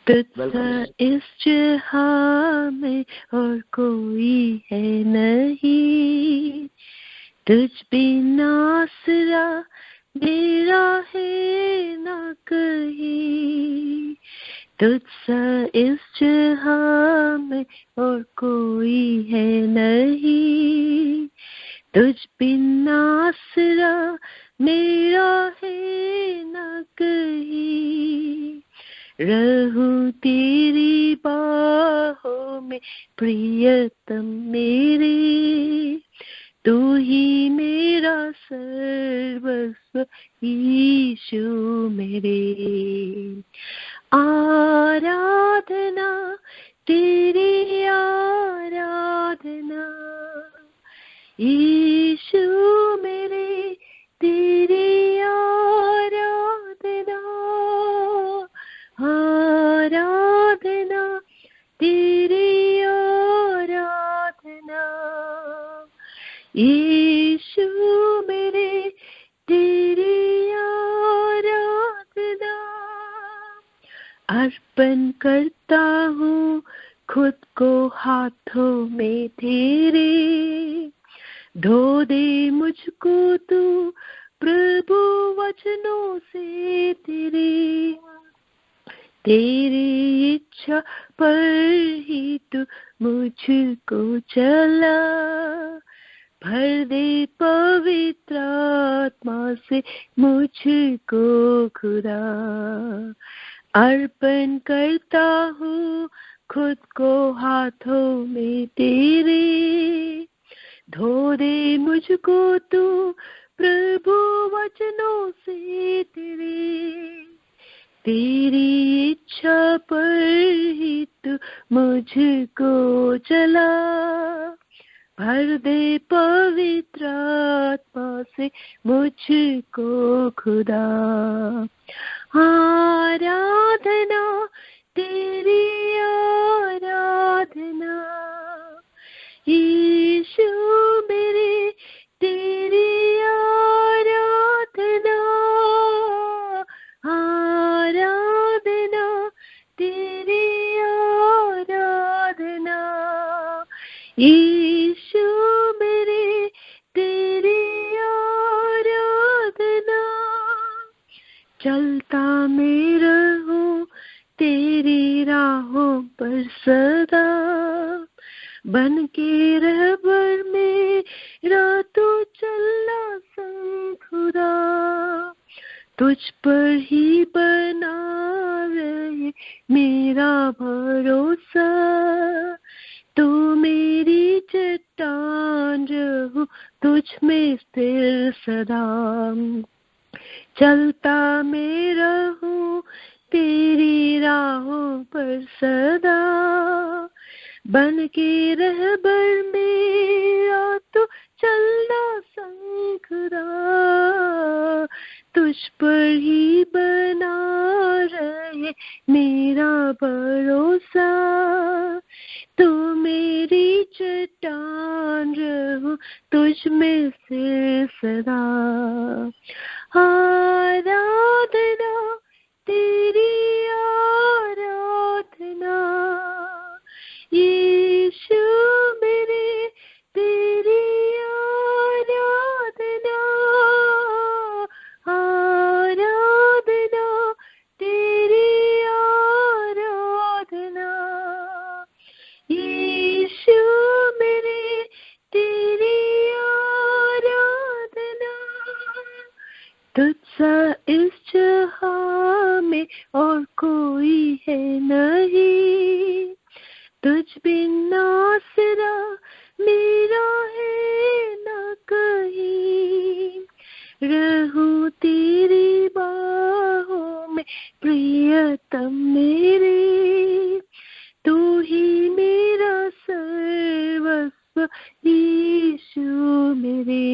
तुझसा इस जहां में और कोई है नहीं, तुझ बिना आसरा मेरा है ना कहीं। तुझसा इस जहां में और कोई है नहीं, तुझ बिना आसरा मेरा है ना कहीं। रहूं तेरी बाहों में प्रियतम मेरे, तू ही मेरा सर्वस्व यीशु मेरे। आराधना तेरी आराधना यीशु मेरे, तेरी आराधना। आराधना तेरी आराधना यीशु मेरे, तेरी आराधना। अर्पण करता हूँ खुद को हाथों में तेरे, धो दे मुझको तू प्रभु वचनों से तेरी। तेरी इच्छा पर ही तू मुझको चला, भर दे पवित्र आत्मा से मुझको खुदा। अर्पण करता हूँ खुद को हाथों में तेरे, धो दे मुझको तू प्रभु वचनों से तेरे। तेरी इच्छा पर ही तू मुझको चला, भर दे पवित्र आत्मा से मुझको खुदा। आराधना तेरी आराधना यीशु मेरे, तेरी आराधना। आराधना तेरी आराधना यीशु मेरे, तेरी आराधना। चलता मैं रहूं तेरी राहों पर सदा, बन के रहबर मेरा तू चलना संग खुदा। तुझ पर ही बना रहे मेरा भरोसा, तू मेरी चट्टान रहूं तुझ में स्थिर सदा। चलता मैं रहूं तेरी राहों पर सदा, बन के रहबर मेरा तो चलना संग खुदा। तुझ पर ही बना रहे मेरा भरोसा, तू मेरी चट्टान रहूं तुझ में से सदा। आराधना तेरी आराधना यीशु मेरे, तेरी आराधना। आराधना तेरी आराधना यीशु मेरे, तेरी आराधना। तुझसा इस जहां में और कोई है नहीं, तुझ बिन आसरा मेरा है न कहीं। रहूं तेरी बाहों में प्रियतम मेरे, तू ही मेरा सर्वस्व यीशु मेरे।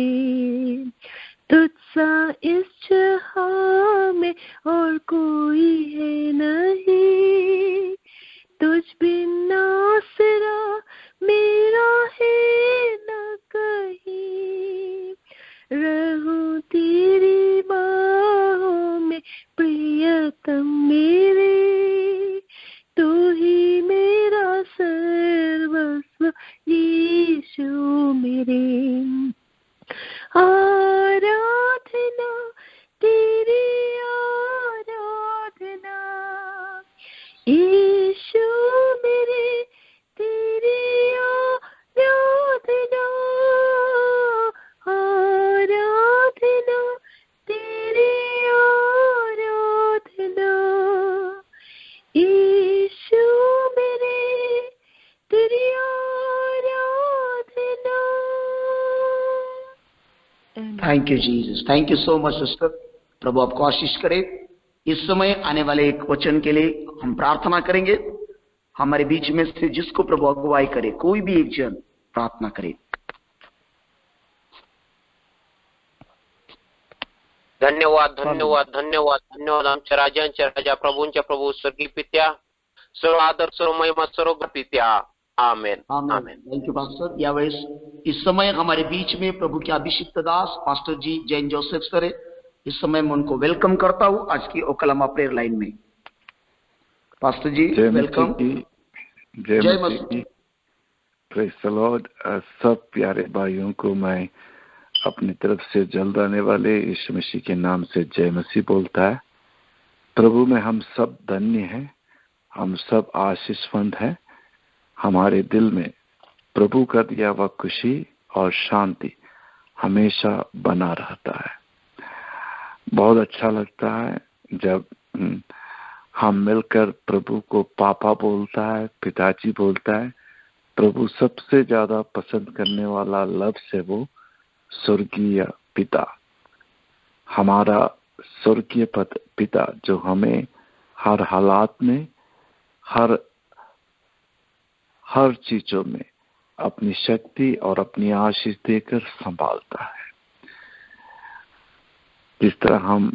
तुझसा इस जहां में और कोई है नहीं, तुझ बिन आसरा मेरा है न कहीं। रहूं तेरी बाहों में प्रियतम मेरे, thank you Jesus, thank you so much sister. प्रभु आपको आशीष करे। इस समय आने वाले एक वचन के लिए हम प्रार्थना करेंगे। हमारे बीच में से जिसको प्रभु अगुवाई करे, कोई भी एक जन प्रार्थना करे। धन्यवाद धन्यवाद धन्यवाद धन्यवाद आमच्या राजांच्या राजा प्रभूंच्या प्रभू स्वर्गीय पित्या, सर्व आदर सर्व महिमा सर्व पित्या, amen amen. Thank you pastor. यावेळेस इस समय हमारे बीच में प्रभु के अभिषिक्त दास pastor ji Jain Joseph sir है। इस समय मैं उनको वेलकम करता हूँ आज की ओकलामा प्रेयर लाइन में। पास्टर जी वेलकम। जय मसीह। Praise the Lord. सब प्यारे भाइयों को मैं अपनी तरफ से जल्द आने वाले यीशु मसीह के नाम से जय मसीह बोलता है। प्रभु में हम सब धन्य हैं, हम सब आशीषवंत हैं। हमारे दिल में प्रभु का दिया हुआ खुशी और शांति हमेशा बना रहता है। बहुत अच्छा लगता है जब हम मिलकर प्रभु को पापा बोलता है, पिताजी बोलता है। प्रभु सबसे ज्यादा पसंद करने वाला लफ्ज़ है वो स्वर्गीय पिता। हमारा स्वर्गीय पिता जो हमें हर हालात में, हर चीजों में अपनी शक्ति और अपनी आशीष देकर संभालता है। जिस तरह हम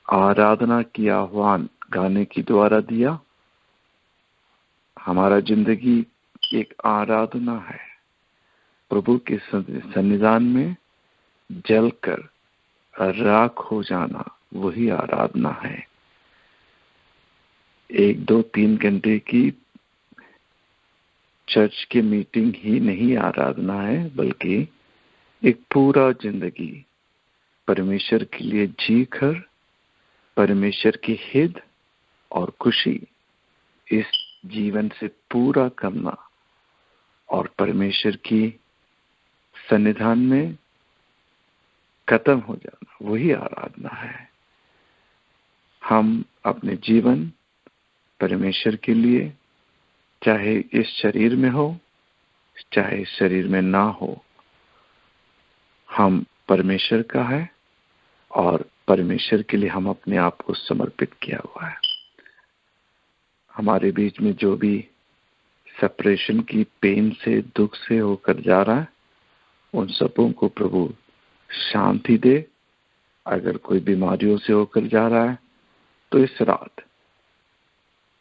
आराधना की आह्वान गाने की द्वारा दिया, हमारा जिंदगी एक आराधना है। प्रभु के सन्निधान में जलकर राख हो जाना वही आराधना है। 1, 2, 3 घंटे की चर्च की मीटिंग ही नहीं आराधना है, बल्कि एक पूरा जिंदगी परमेश्वर के लिए जीकर परमेश्वर की हित और खुशी इस जीवन से पूरा करना और परमेश्वर की सन्निधान में खत्म हो जाना वही आराधना है। हम अपने जीवन परमेश्वर के लिए, चाहे इस शरीर में हो चाहे इस शरीर में ना हो, हम परमेश्वर का है और परमेश्वर के लिए हम अपने आप को समर्पित किया हुआ है। हमारे बीच में जो भी सेपरेशन की पेन से, दुख से होकर जा रहा है, उन सबों को प्रभु शांति दे। अगर कोई बीमारियों से होकर जा रहा है तो इस रात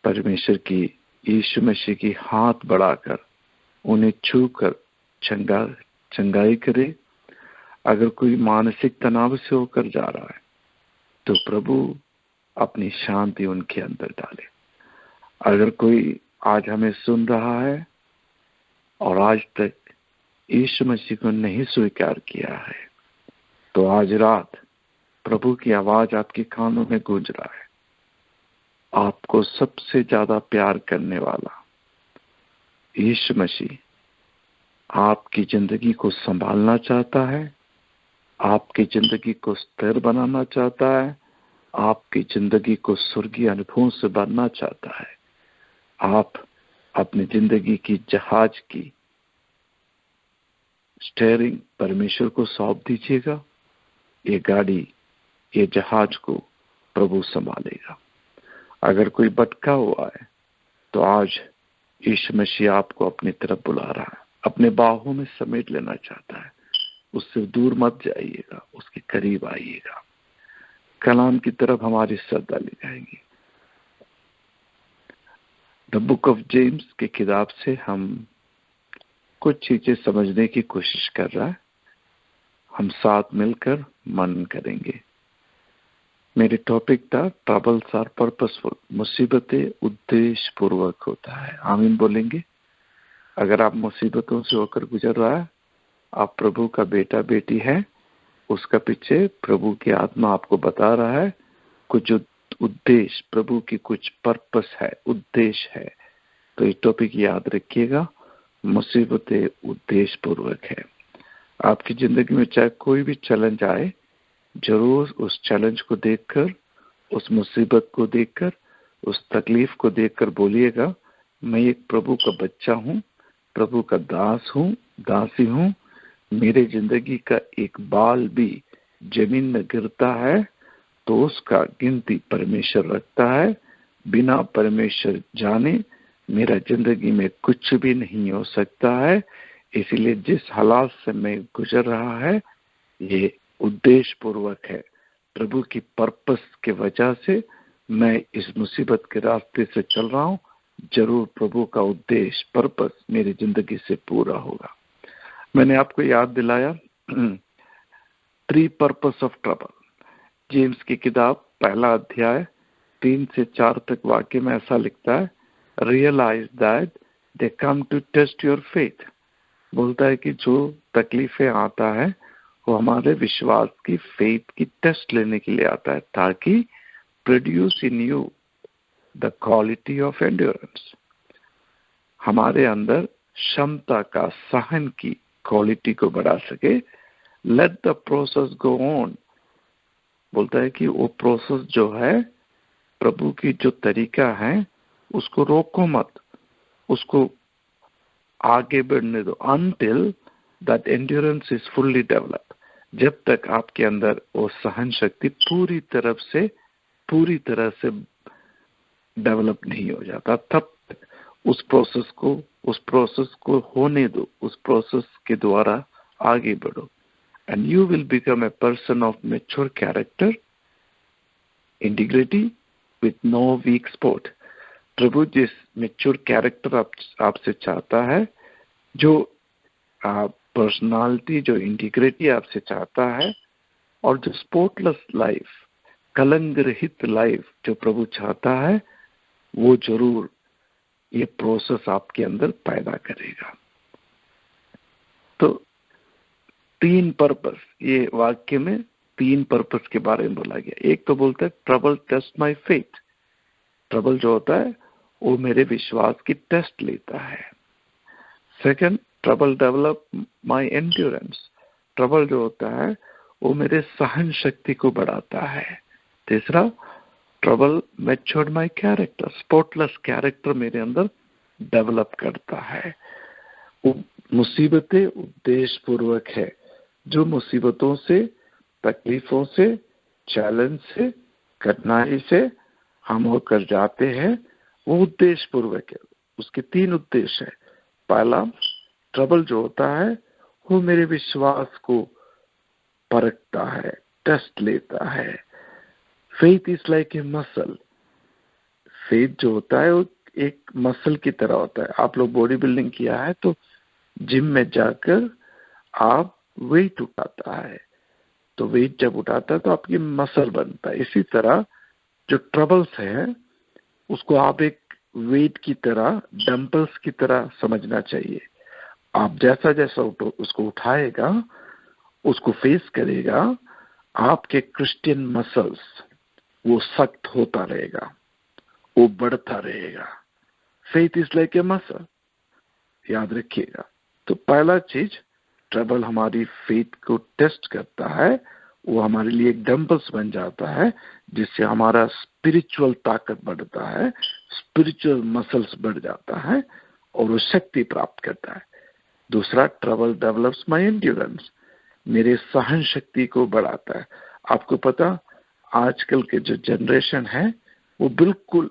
परमेश्वर की यीशु मसीह की हाथ बढ़ाकर उन्हें छूकर चंगाई करे। अगर कोई मानसिक तनाव से होकर जा रहा है तो प्रभु अपनी शांति उनके अंदर डाले। अगर कोई आज हमें सुन रहा है और आज तक यीशु मसीह को नहीं स्वीकार किया है, तो आज रात प्रभु की आवाज आपके कानों में गूंज रहा है। आपको सबसे ज्यादा प्यार करने वाला यीशु मसीह आपकी जिंदगी को संभालना चाहता है, आपकी जिंदगी को स्थिर बनाना चाहता है, आपकी जिंदगी को स्वर्गीय अनुभवों से भरना चाहता है। आप अपनी जिंदगी की जहाज की स्टीयरिंग परमेश्वर को सौंप दीजिएगा। ये गाड़ी, ये जहाज को प्रभु संभालेगा। अगर कोई भटका हुआ है तो आज यीशु मसीह आपको अपनी तरफ बुला रहा है, अपने बाहों में समेट लेना चाहता है। उससे दूर मत जाइएगा, उसके करीब आइएगा। कलाम की तरफ हमारी श्रद्धा ले जाएंगे। द बुक ऑफ जेम्स की किताब से हम कुछ चीजें समझने की कोशिश कर रहा है। हम साथ मिलकर मनन करेंगे। मेरे टॉपिक था ट्रबल्स आर पर्पसफुल, मुसीबतें उद्देश्य पूर्वक होता है। आमीन बोलेंगे। अगर आप मुसीबतों से होकर गुजर रहा है, आप प्रभु का बेटा बेटी है, उसका पीछे प्रभु की आत्मा आपको बता रहा है कुछ उद्देश्य, प्रभु की कुछ पर्पस है, उद्देश्य है। तो ये टॉपिक याद रखिएगा, मुसीबतें उद्देश्य पूर्वक है। आपकी जिंदगी में चाहे कोई भी चैलेंज आए, जरूर उस चैलेंज को देखकर, उस मुसीबत को देखकर, उस तकलीफ को देखकर बोलिएगा, मैं एक प्रभु का बच्चा हूँ, प्रभु का दास हूँ, दासी हूँ। मेरे जिंदगी का एक बाल भी जमीन में गिरता है तो उसका गिनती परमेश्वर रखता है। बिना परमेश्वर जाने मेरा जिंदगी में कुछ भी नहीं हो सकता है। इसलिए जिस हालात से मैं गुजर रहा है ये उद्देश्य पूर्वक है। प्रभु की पर्पस के वजह से मैं इस मुसीबत के रास्ते से चल रहा हूं। जरूर प्रभु का उद्देश्य पर्पस मेरी जिंदगी से पूरा होगा। मैंने आपको याद दिलाया 3 पर्पस ऑफ ट्रबल। जेम्स की किताब 1 अध्याय 3 से 4 तक वाक्य में ऐसा लिखता है, realise that they come to test your faith. बोलता है कि जो तकलीफें आता है वो हमारे विश्वास की, फेथ की टेस्ट लेने के लिए आता है, ताकि produce in you the quality of endurance. हमारे अंदर क्षमता का, सहन की क्वालिटी को बढ़ा सके। Let the process go on. बोलता है कि वो प्रोसेस जो है, प्रभु की जो तरीका है उसको रोको मत, उसको आगे बढ़ने दो। Until that endurance is fully develop. जब तक आपके अंदर वो सहन शक्ति पूरी तरह से डेवलप नहीं हो जाता, तब तक उस प्रोसेस को होने दो, उस प्रोसेस के द्वारा आगे बढ़ो। And you will become a person of mature character, integrity with no weak spot. प्रभु जिस मैच्योर कैरेक्टर आपसे चाहता है, जो पर्सनालिटी, जो इंटीग्रिटी आपसे चाहता है, और जो स्पॉटलेस लाइफ, कलंक रहित लाइफ जो प्रभु चाहता है, वो जरूर ये प्रोसेस आपके अंदर पैदा करेगा। तो 3 पर्पस, ये वाक्य में 3 पर्पस के बारे में बोला गया। एक तो बोलता है trouble test my faith. Trouble जो होता है वो मेरे विश्वास की टेस्ट लेता है। Second, trouble develop my endurance. Trouble जो होता है वो मेरे सहन शक्ति को बढ़ाता है। तीसरा, trouble matured my character. Spotless character मेरे अंदर डेवलप करता है। मुसीबतें उद्देश्य पूर्वक है। जो मुसीबतों से, तकलीफों से, चैलेंज से, कठिनाई से हम होकर जाते हैं, वो उद्देश्य पूर्वक है। उसके 3 उद्देश्य है। पहला, ट्रबल जो होता है वो मेरे विश्वास को परखता है, टेस्ट लेता है। Faith is like a muscle. Faith जो होता है वो एक मसल की तरह होता है। आप लोग बॉडी बिल्डिंग किया है तो जिम में जाकर आप वेट उठाता है, तो वेट जब उठाता है तो आपकी मसल बनता है। इसी तरह जो ट्रबल्स है उसको आप एक वेट की तरह, डंबल्स की तरह समझना चाहिए। आप जैसा जैसा उसको उठाएगा, उसको फेस करेगा, आपके क्रिश्चियन मसल्स वो सख्त होता रहेगा, वो बढ़ता रहेगा। Faith is like a muscle, याद रखिएगा। तो पहला चीज, ट्रबल हमारी फेथ को टेस्ट करता है, वो हमारे लिए एक डंबल्स बन जाता है, जिससे हमारा स्पिरिचुअल ताकत बढ़ता है, स्पिरिचुअल मसल्स बढ़ जाता है और वो शक्ति प्राप्त करता है। दूसरा, ट्रबल डेवलप्स माय एंड्योरेंस। मेरे सहन शक्ति को बढ़ाता है। आपको पता, आजकल के जो जनरेशन है वो बिल्कुल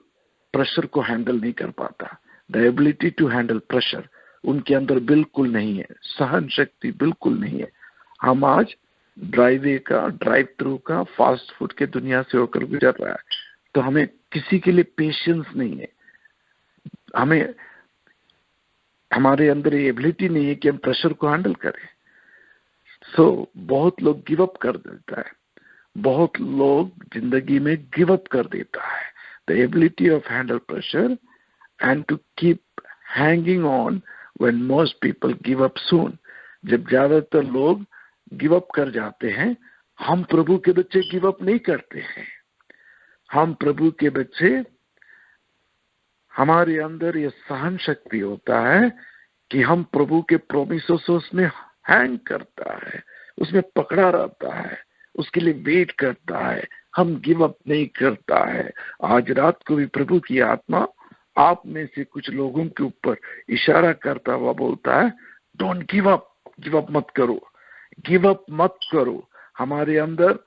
प्रेशर को हैंडल नहीं कर पाता। The ability to handle pressure उनके अंदर बिल्कुल नहीं है, सहन शक्ति बिल्कुल नहीं है। हम आज ड्राइव थ्रू का, फास्ट फूड के दुनिया से होकर गुजर रहा है, तो हमें किसी के लिए पेशेंस नहीं है। हमारे अंदर ये एबिलिटी नहीं है कि हम प्रेशर को हैंडल करें। बहुत लोग गिव अप कर देता है, बहुत लोग जिंदगी में गिव अप कर देता है। The ability of handle pressure and to keep hanging on when most people give up soon. जब ज्यादातर लोग गिव अप कर जाते हैं, हम प्रभु के बच्चे गिव अप नहीं करते हैं। हम प्रभु के बच्चे, हमारे अंदर ये सहन शक्ति होता है कि हम प्रभु के प्रोमिसों से उसमें हैंग करता है, उसमें पकड़ा रहता है, उसके लिए वेट करता है। हम गिव अप नहीं करता है। आज रात को भी प्रभु की आत्मा आप में से कुछ लोगों के ऊपर इशारा करता हुआ बोलता है, don't give up, give up मत करो, गिव अप मत करो। हमारे अंदर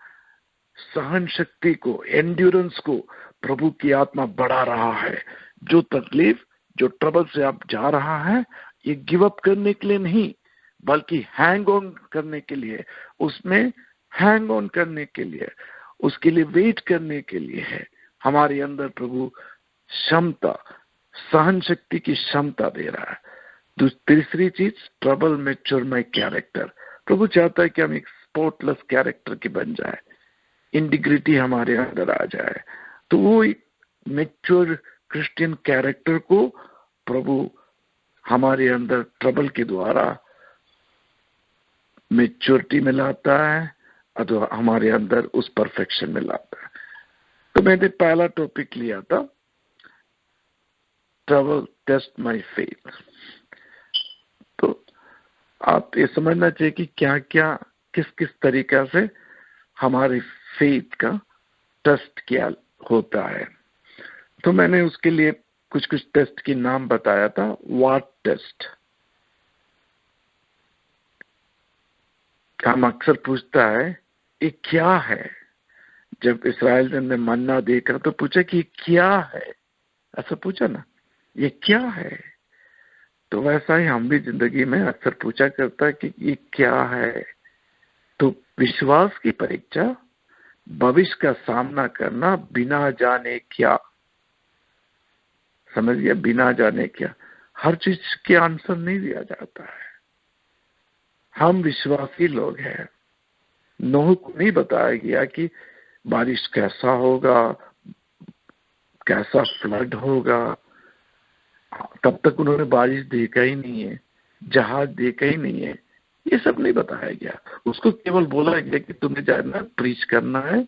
सहन शक्ति को, एंड्योरेंस को प्रभु की आत्मा बढ़ा रहा है। जो तकलीफ, जो ट्रबल से आप जा रहा है, ये गिव अप करने के लिए नहीं, बल्कि हैंग ऑन करने के लिए, उसमें हैंग ऑन करने के लिए, उसके लिए वेट करने के लिए है। हमारे अंदर प्रभु क्षमता, सहन शक्ति की क्षमता दे रहा है। तीसरी चीज, ट्रबल मैच्योर माई कैरेक्टर। प्रभु चाहता है कि हम एक स्पॉटलेस कैरेक्टर की बन जाए, इंटीग्रिटी हमारे अंदर आ जाए। तो वो मैच्योर क्रिश्चियन कैरेक्टर को प्रभु हमारे अंदर ट्रबल के द्वारा मैच्योरिटी में लाता है, अथवा हमारे अंदर उस परफेक्शन में लाता है। तो मैंने पहला टॉपिक लिया था, ट्रबल टेस्ट माय फेथ। तो आप ये समझना चाहिए कि क्या क्या, किस किस तरीका से हमारे फेथ का टेस्ट किया होता है। तो मैंने उसके लिए कुछ कुछ टेस्ट की नाम बताया था। व्हाट टेस्ट, हम अक्सर पूछता है ये क्या है। जब इस्राएल ने मन्ना देखा तो पूछा कि ये क्या है, ऐसा पूछा ना, ये क्या है। तो वैसा ही हम भी जिंदगी में अक्सर पूछा करता है कि ये क्या है। तो विश्वास की परीक्षा, भविष्य का सामना करना बिना जाने क्या। समझिए, बिना जाने क्या। हर चीज के आंसर नहीं दिया जाता है। हम विश्वासी लोग हैं। नूह को नहीं बताया गया कि बारिश कैसा होगा, कैसा फ्लड होगा। तब तक उन्होंने बारिश देखा ही नहीं है, जहाज देखा ही नहीं है, ये सब नहीं बताया गया। उसको केवल बोला गया कि तुम्हें जाना, प्रीच करना है,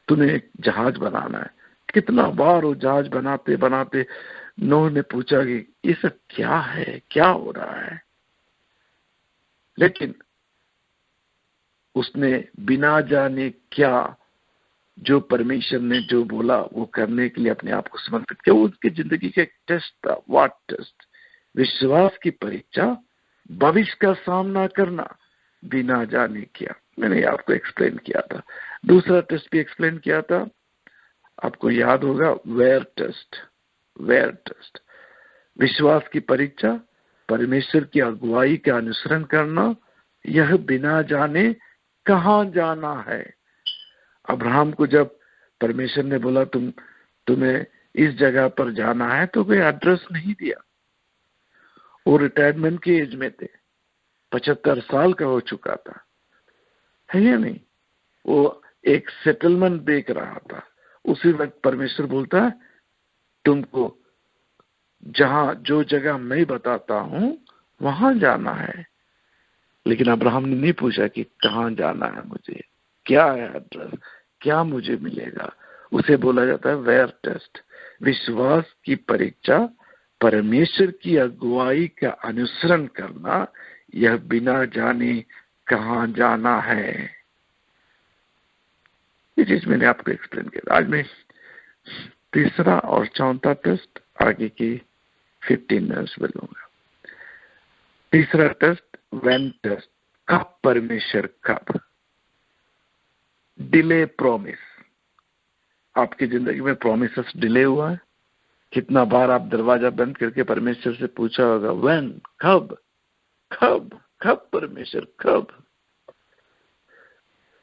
तुम्हें एक जहाज बनाना है। कितना बार वो जहाज बनाते बनाते नूह ने पूछा कि ये सब क्या है, क्या हो रहा है। लेकिन उसने बिना जाने क्या, जो परमेश्वर ने जो बोला वो करने के लिए अपने आप को समर्पित किया। उसकी जिंदगी का एक टेस्ट था। व्हाट टेस्ट, विश्वास की परीक्षा, भविष्य का सामना करना बिना जाने क्या। मैंने आपको एक्सप्लेन किया था। दूसरा टेस्ट भी एक्सप्लेन किया था, आपको याद होगा, वेयर टेस्ट। वेयर टेस्ट, विश्वास की परीक्षा, परमेश्वर की अगुवाई का अनुसरण करना, यह बिना जाने कहाँ जाना है। अब्राहम को जब परमेश्वर ने बोला तुम्हें इस जगह पर जाना है, तो कोई एड्रेस नहीं दिया। वो रिटायरमेंट की एज में थे, 75 साल का हो चुका था, है या नहीं। वो एक सेटलमेंट देख रहा था। उसी वक्त परमेश्वर बोलता है तुमको जहां, जो जगह मैं बताता हूं वहां जाना है। लेकिन अब्राहम ने नहीं पूछा कि कहाँ जाना है, मुझे क्या है एड्रेस, क्या मुझे मिलेगा। उसे बोला जाता है वेयर टेस्ट, विश्वास की परीक्षा, परमेश्वर की अगुवाई का अनुसरण करना, यह बिना जाने कहाँ जाना है। ये चीज मैंने आपको एक्सप्लेन किया। आज मैं तीसरा और चौथा टेस्ट आगे की 15 मिनट्स में लूंगा। तीसरा टेस्ट, व्हेन टेस्ट, कब परमेश्वर, कब। डिले प्रॉमिस, आपकी जिंदगी में प्रॉमिसेस डिले हुआ है। कितना बार आप दरवाजा बंद करके परमेश्वर से पूछा होगा, व्हेन, कब, कब, कब परमेश्वर, कब।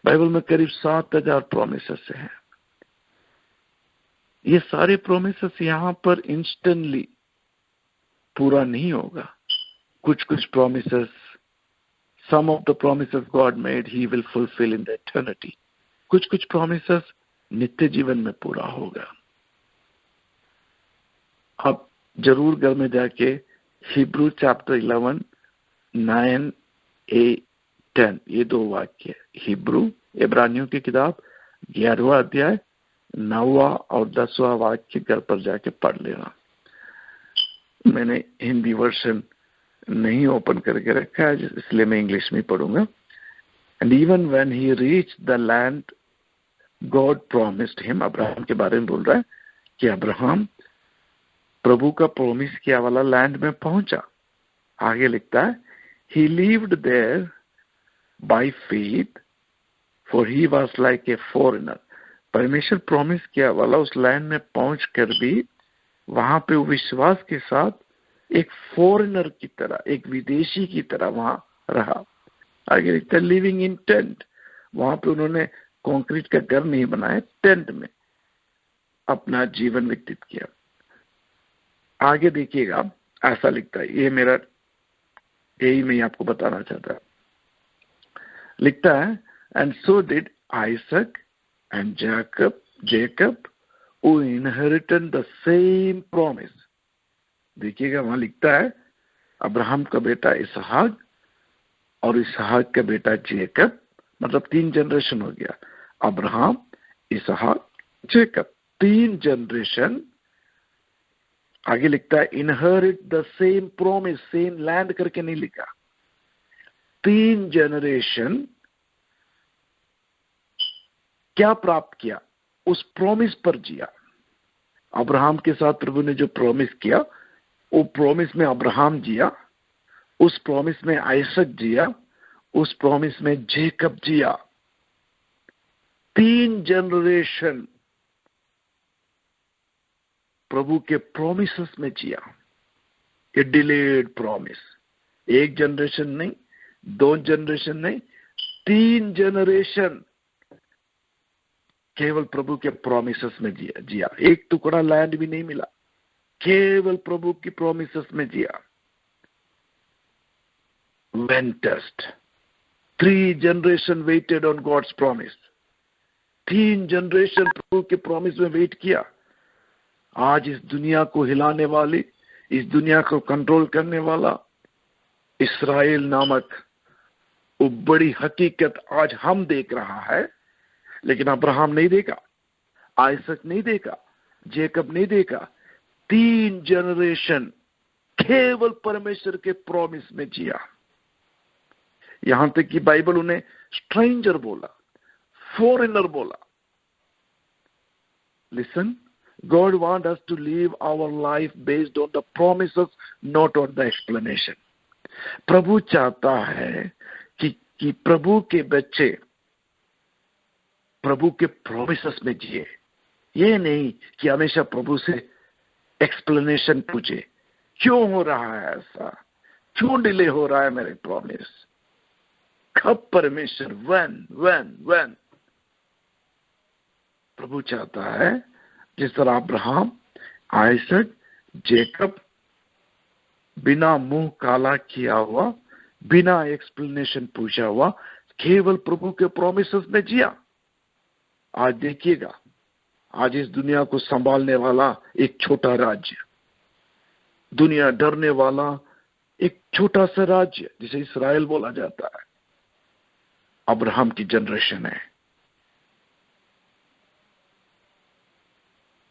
बाइबल में करीब 7000 प्रोमिसेस हैं। ये सारे प्रोमिसेस यहां पर इंस्टेंटली पूरा नहीं होगा। कुछ कुछ promises, some of the promises God made he will fulfill in the eternity. कुछ कुछ प्रोमिसेस नित्य जीवन में पूरा होगा। आप जरूर घर में जाके हिब्रू चैप्टर 11 9 8 10 ये 2 वाक्य, हिब्रू इब्रानियों की किताब 11वां अध्याय 9वां और 10वां वाक्य घर पर जाके पढ़ लेना। मैंने हिंदी वर्जन नहीं ओपन करके रखा है, इसलिए मैं इंग्लिश में पढ़ूंगा। And even when he reached the land God promised him, Abraham के बारे में बोल रहा है कि अब्राहम प्रभु का प्रॉमिस किया वाला लैंड में पहुंचा। आगे लिखता है, he lived there by faith for he was like a foreigner. परमेश्वर प्रॉमिस किया वाला उस लैंड में पहुंच कर भी वहां पे वो विश्वास के साथ एक फॉरेनर की तरह, एक विदेशी की तरह वहां रहा। आगे लिखता है लिविंग इन टेंट। वहां पे उन्होंने कंक्रीट का घर नहीं बनाया, टेंट में अपना जीवन व्यतीत किया। आगे देखिएगा, ऐसा लिखता है, ये मेरा यही मैं आपको बताना चाहता। लिखता है and so did Isaac and Jacob who inherited the same promise। देखिएगा वहां लिखता है अब्राहम का बेटा इसहाक और इसहाक का बेटा जेकब, मतलब 3 जनरेशन हो गया, अब्राहम, इसहाक, जेकब, 3 जनरेशन। आगे लिखता है inherit the same promise, same land करके नहीं लिखा, 3 जनरेशन क्या प्राप्त किया, उस प्रॉमिस पर जिया। अब्राहम के साथ प्रभु ने जो प्रॉमिस किया, वो प्रॉमिस में अब्राहम जिया, उस प्रॉमिस में आइसक जिया, उस प्रॉमिस में जेकब जिया। 3 जनरेशन प्रभु के प्रॉमिसेस में जिया। ये डिलेड प्रॉमिस, 1 जनरेशन नहीं, 2 जनरेशन नहीं, 3 जनरेशन केवल प्रभु के प्रॉमिसेस में जिया। 1 टुकड़ा लैंड भी नहीं मिला, केवल प्रभु की प्रॉमिसेस में जिया। When test 3 generation waited on God's promise, 3 generation प्रभु के प्रॉमिस में वेट किया। आज इस दुनिया को हिलाने वाली, इस दुनिया को कंट्रोल करने वाला इस्राएल नामक वो बड़ी हकीकत आज हम देख रहा है, लेकिन अब्राहम नहीं देखा, आइसक नहीं देखा, जेकब नहीं देखा। 3 जनरेशन केवल परमेश्वर के प्रॉमिस में जिया। यहां तक कि बाइबल उन्हें स्ट्रेंजर बोला, फॉरेनर बोला। Listen, God wants us to live our life based on the promises, not on the explanation। प्रभु चाहता है कि प्रभु के बच्चे प्रभु के प्रोमिसेस में जिए। ये नहीं कि हमेशा प्रभु से एक्सप्लेनेशन पूछे, क्यों हो रहा है ऐसा, क्यों डिले हो रहा है मेरे प्रॉमिस, कब परमेश्वर, when। प्रभु चाहता है जिस तरह अब्राहम, आइसक, जेकब बिना मुंह काला किया हुआ, बिना एक्सप्लेनेशन पूछा हुआ, केवल प्रभु के प्रोमिसेस में जिया। आज देखिएगा, आज इस दुनिया को संभालने वाला एक छोटा राज्य, दुनिया डरने वाला एक छोटा सा राज्य जिसे इस्राएल बोला जाता है, अब्राहम की जनरेशन है।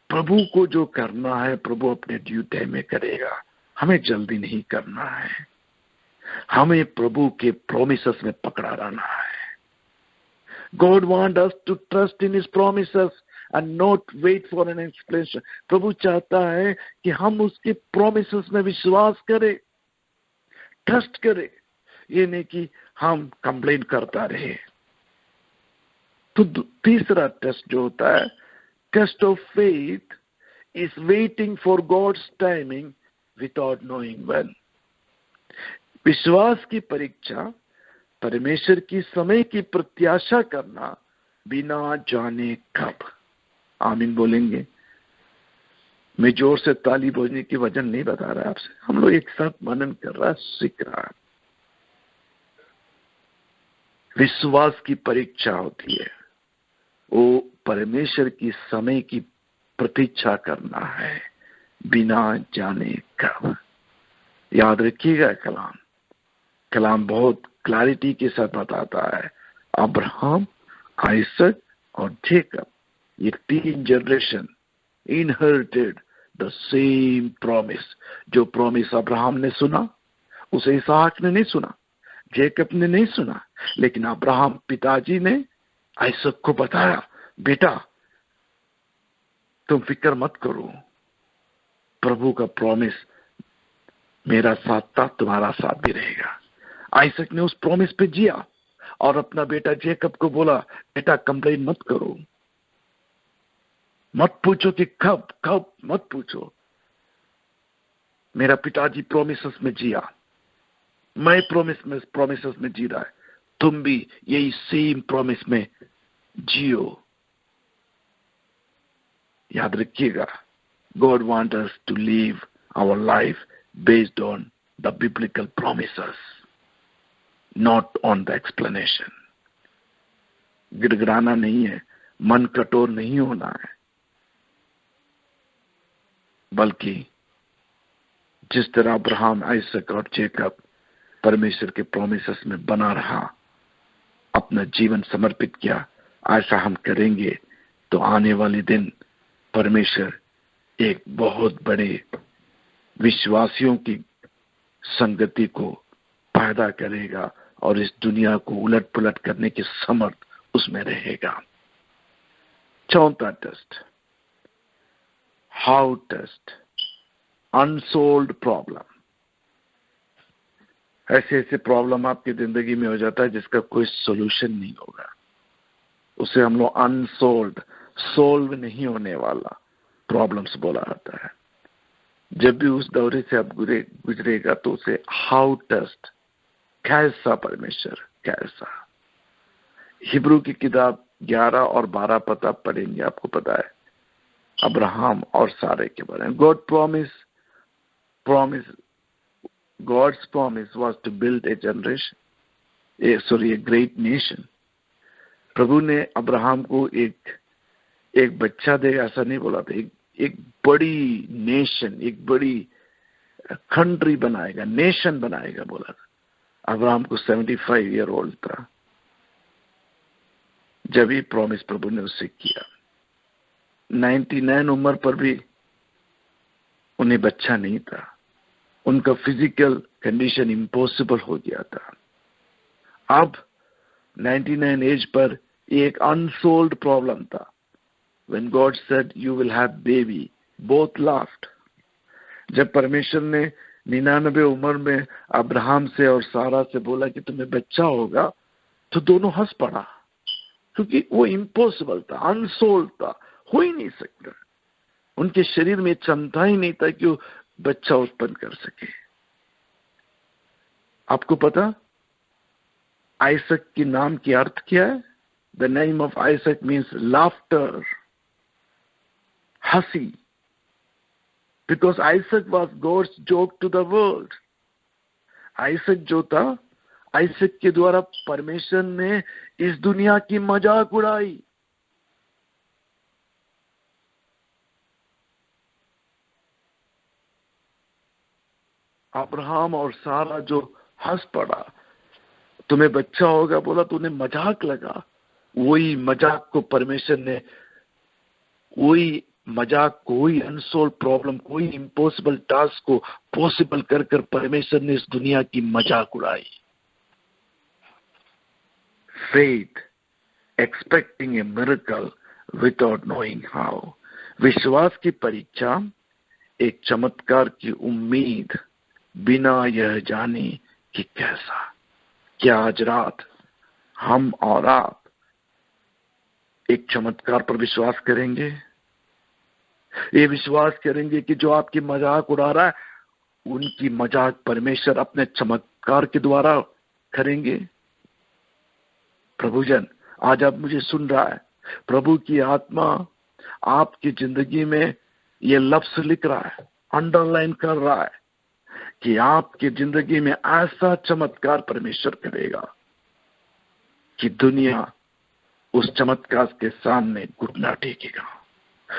प्रभु को जो करना है प्रभु अपने ड्यू टाइम में करेगा, हमें जल्दी नहीं करना है, हमें प्रभु के प्रोमिसेस में पकड़ा रहना है। God wants us to trust in His promises and not wait for an explanation। प्रभु चाहता है कि हम उसके प्रोमिसेस में विश्वास करें, ट्रस्ट करें, ये नहीं कि हम कंप्लेन करता रहे। तो तीसरा टेस्ट जो होता है, test of faith is waiting for God's timing without knowing when. विश्वास की परीक्षा परमेश्वर की समय की प्रत्याशा करना बिना जाने कब। आमीन बोलेंगे। मैं जोर से ताली बजने की वजन नहीं बता रहा आपसे, हम लोग एक साथ मनन कर रहा, सीख रहा। विश्वास की परीक्षा होती है, वो परमेश्वर की समय की प्रतीक्षा करना है बिना जाने कब। याद रखिएगा, कलाम बहुत क्लैरिटी के साथ बताता है। अब्राहम, आइसक और जेकब, ये 3 generation inherited the same promise. जो प्रॉमिस अब्राहम ने सुना उसे इसहाक ने नहीं सुना, जेकब ने नहीं सुना, लेकिन अब्राहम पिताजी ने आइसक को बताया, बेटा तुम फिक्र मत करो, प्रभु का प्रॉमिस मेरा साथ था, तुम्हारा साथ भी रहेगा। आइसक ने उस प्रॉमिस पे जिया और अपना बेटा जेकब को बोला, बेटा कंप्लेन मत करो, मत पूछो कि कब कब मत पूछो। मेरा पिताजी प्रोमिसेस में जिया, मैं प्रोमिसेस में जी रहा है, तुम भी यही सेम प्रॉमिस में जियो। याद रखिएगा, God want us to live our life based on the biblical promises, not on the explanation. गिड़गिड़ाना नहीं है, मन कठोर नहीं होना है, बल्कि जिस तरह अब्राहम, आइसक और जेकब परमेश्वर के प्रोमिसेस में बना रहा, अपना जीवन समर्पित किया, ऐसा हम करेंगे तो आने वाले दिन परमेश्वर एक बहुत बड़े विश्वासियों की संगति को पैदा करेगा और इस दुनिया को उलट पुलट करने की समर्थ उसमें रहेगा। चौथा test, how test, unsolved problem. ऐसे ऐसे प्रॉब्लम आपकी जिंदगी में हो जाता है जिसका कोई सोल्यूशन नहीं होगा, उसे हम लोग अनसोल्ड, सोल्व नहीं होने वाला प्रॉब्लम्स बोला जाता है। जब भी उस दौरे से आप गुजरेगा तो उसे हाउ टेस्ट, कैसा परमेश्वर, कैसा। हिब्रू की किताब 11 और 12 पद आप पढ़ेंगे, आपको पता है अब्राहम और सारे के बारे में। God's promise was to build a generation, a great nation. प्रभु ने अब्राहम को एक बच्चा दे ऐसा नहीं बोला था, एक बड़ी नेशन, एक बड़ी कंट्री बनाएगा, नेशन बनाएगा बोला था। अब्राहम को 75 ईयर ओल्ड था जब ये प्रॉमिस प्रभु ने उससे किया। 99 उम्र पर भी उन्हें बच्चा नहीं था, उनका फिजिकल कंडीशन इम्पॉसिबल हो गया था। अब 99 एज पर एक अनसोल्ड प्रॉब्लम था। When God said you will have baby, both laughed. जब परमेश्वर ने 99 उम्र में अब्राहम से और सारा से बोला कि तुम्हें बच्चा होगा, तो दोनों हंस पड़ा, क्योंकि वो इम्पॉसिबल था, अनसोल्ड था, हो ही नहीं सकता। उनके शरीर में क्षमता ही नहीं था कि वो बच्चा उत्पन्न कर सके। आपको पता आइसक के नाम की अर्थ क्या है? The name of Isaac means laughter, हंसी, because Isaac was God's joke to the world. Isaac जो था, आइसक के द्वारा परमेश्वर ने इस दुनिया की मजाक उड़ाई। अब्राहम और सारा जो हंस पड़ा, तुम्हें बच्चा होगा बोला तो उन्हें मजाक लगा। वही मजाक को परमेश्वर ने, वही मजाक को, वही अनसोल्व प्रॉब्लम, कोई इम्पॉसिबल टास्क को पॉसिबल कर कर परमेश्वर ने इस दुनिया की मजाक उड़ाई। Faith, expecting a miracle without knowing how. विश्वास की परीक्षा, एक चमत्कार की उम्मीद बिना यह जाने कि कैसा। क्या आज रात हम और आप एक चमत्कार पर विश्वास करेंगे? ये विश्वास करेंगे कि जो आपकी मजाक उड़ा रहा है, उनकी मजाक परमेश्वर अपने चमत्कार के द्वारा करेंगे? प्रभुजन, आज आप मुझे सुन रहा है, प्रभु की आत्मा आपकी जिंदगी में ये लफ्ज लिख रहा है, अंडरलाइन कर रहा है कि आपकी जिंदगी में ऐसा चमत्कार परमेश्वर करेगा कि दुनिया उस चमत्कार के सामने घुटना टेकेगा।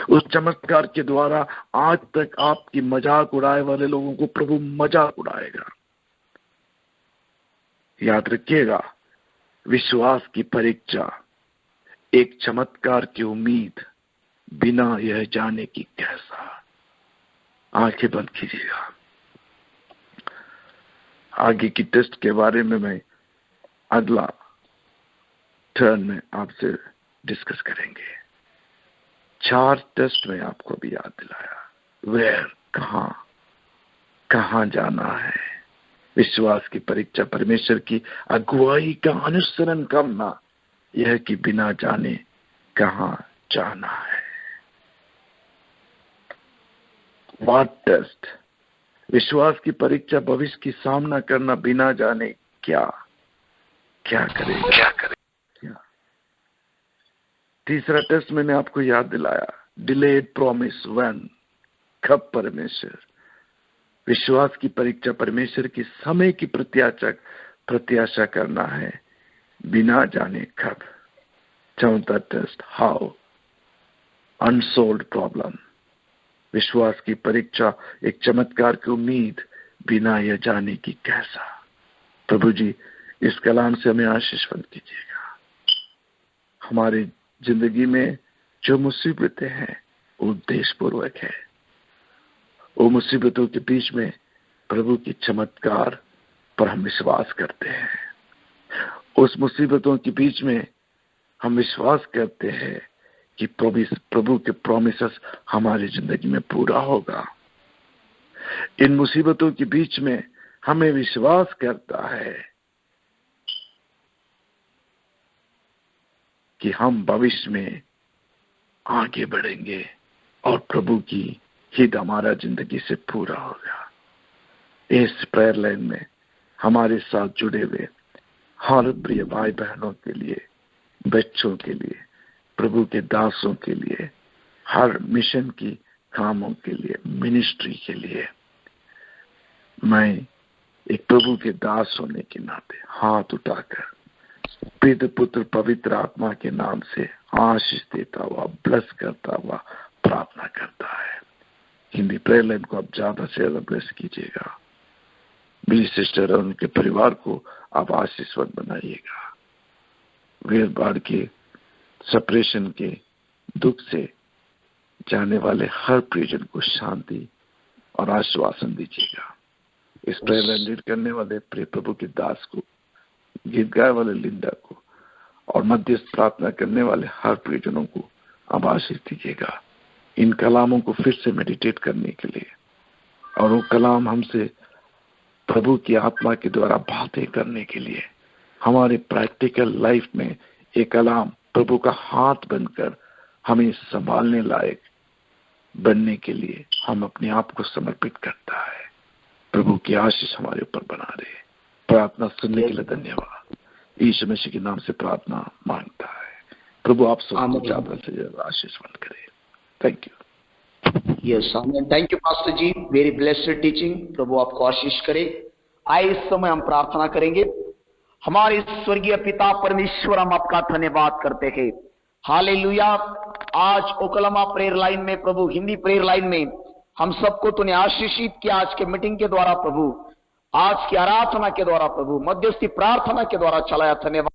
उस चमत्कार के द्वारा आज तक आपकी मजाक उड़ाए वाले लोगों को प्रभु मजाक उड़ाएगा। याद रखिएगा, विश्वास की परीक्षा, एक चमत्कार की उम्मीद बिना यह जाने की कैसा। आंखें बंद कीजिएगा। आगे की टेस्ट के बारे में मैं अगला टर्न में आपसे डिस्कस करेंगे। 4 टेस्ट में आपको भी याद दिलाया, वेयर, कहां जाना है, विश्वास की परीक्षा परमेश्वर की अगुवाई का अनुसरण करना, यह कि बिना जाने कहां जाना है। व्हाट टेस्ट, विश्वास की परीक्षा भविष्य की सामना करना बिना जाने क्या करेगा। तीसरा टेस्ट मैंने आपको याद दिलाया, डिलेड प्रॉमिस व्हेन, कब परमेश्वर। विश्वास की परीक्षा परमेश्वर की समय की प्रत्याशा करना है बिना जाने कब। चौथा टेस्ट, हाउ, अनसोल्व्ड प्रॉब्लम, विश्वास की परीक्षा एक चमत्कार की उम्मीद बिना यह जाने की कैसा। प्रभु जी इस कलाम से हमें आशीषवंत कीजिएगा। हमारी जिंदगी में जो मुसीबतें हैं वो उद्देश्यपूर्वक है। वो मुसीबतों के बीच में प्रभु की चमत्कार पर हम विश्वास करते हैं। उस मुसीबतों के बीच में हम विश्वास करते हैं कि प्रभु के प्रॉमिसेस हमारी जिंदगी में पूरा होगा। इन मुसीबतों के बीच में हमें विश्वास करता है कि हम भविष्य में आगे बढ़ेंगे और प्रभु की हित हमारा जिंदगी से पूरा होगा। इस प्रेयर लाइन में हमारे साथ जुड़े हुए हर प्रिय भाई बहनों के लिए, बच्चों के लिए, प्रभु के दासों के लिए, हर मिशन की कामों के लिए, मिनिस्ट्री के लिए, मैं एक प्रभु के दास होने के नाते हाथ उठाकर पिता पुत्र पवित्र आत्मा के नाम से आशीष देता हुआ, ब्लेस करता हुआ प्रार्थना करता है। हिंदी प्रेयर लाइन को आप ज्यादा से ज्यादा ब्लेस कीजिएगा। मेरी सिस्टर और उनके परिवार को आप आशीषवंत बनाइएगा। वीर बाढ़ के सेपरेशन के दुख से जाने वाले हर प्रियजन को शांति और आश्वासन दीजिएगा। इस प्रेयर लाइन लीड करने वाले प्रिय प्रभु के दास को, गीत गाय वाले लिंडा को और मध्यस्थ प्रार्थना करने वाले हर प्रियजनों को आप आशीष दीजिएगा। इन कलामों को फिर से मेडिटेट करने के लिए और वो कलाम हमसे प्रभु की आत्मा के द्वारा बातें करने के लिए हमारे प्रैक्टिकल लाइफ में एक कलाम प्रभु का हाथ बनकर हमें संभालने लायक बनने के लिए हम अपने आप को समर्पित करता है। प्रभु की आशीष हमारे ऊपर बना रहे। प्रार्थना सुनने के लिए धन्यवाद। यीशु मसीह के नाम से प्रार्थना मांगता है। प्रभु आप सबको ज्यादा से ज्यादा आशीषवंत करे। Thank you. Yes amen. Thank you pastor ji, very blessed teaching. प्रभु आपको आशीष करे। आइए इस समय हम प्रार्थना करेंगे। हमारे स्वर्गीय पिता परमेश्वर, हम आपका धन्यवाद करते हैं। हालेलुया। आज ओकलामा प्रेयर लाइन में प्रभु, हिंदी प्रेयर लाइन में हम सबको तूने आशीषित किया। आज के मीटिंग के द्वारा प्रभु, आज की आराधना के द्वारा प्रभु, मध्यस्थी प्रार्थना के द्वारा चलाया। धन्यवाद।